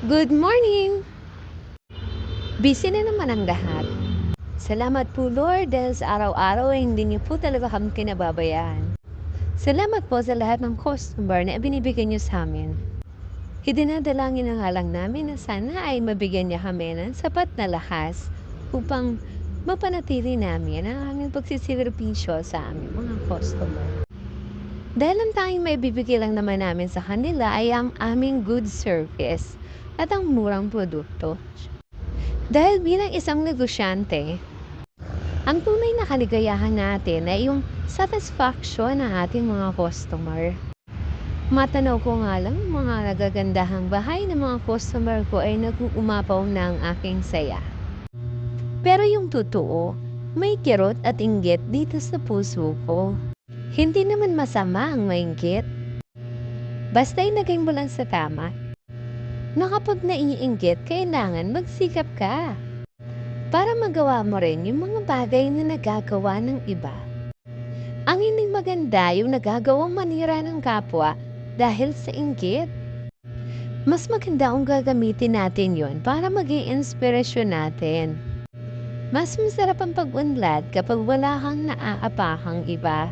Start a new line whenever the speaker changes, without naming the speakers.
Good morning! Busy na naman ang lahat. Salamat po Lord dahil sa araw-araw ay hindi niyo po talaga kami kinababayaan. Salamat po sa lahat ng customer na binibigay niyo sa amin. Idinadalangin na nga lang namin na sana ay mabigyan niya kami ng sapat na lakas upang mapanatili namin ang aming pagsisirvisyo sa aming mga customer. Dahil ang tanging may bibigay lang naman namin sa kanila ay ang aming good service at ang murang produkto. Dahil bilang isang negosyante, ang tunay na kaligayahan natin ay yung satisfaction ng ating mga customer. Matanaw ko nga lang mga nagagandahang bahay ng mga customer ko ay nag-uumapaw ng aking saya. Pero yung totoo, may kirot at inggit dito sa puso ko. Hindi naman masama ang mainggit. Basta'y naging mo lang sa tama. Na kapag naiinggit, kailangan magsikap ka para magawa mo rin yung mga bagay na nagagawa ng iba. Ang hindi maganda yung nagagawang manira ng kapwa dahil sa inggit. Mas maganda kung gagamitin natin yon para maging inspirasyon natin. Mas masarap ang pag-unlad kapag wala kang naaapakang iba.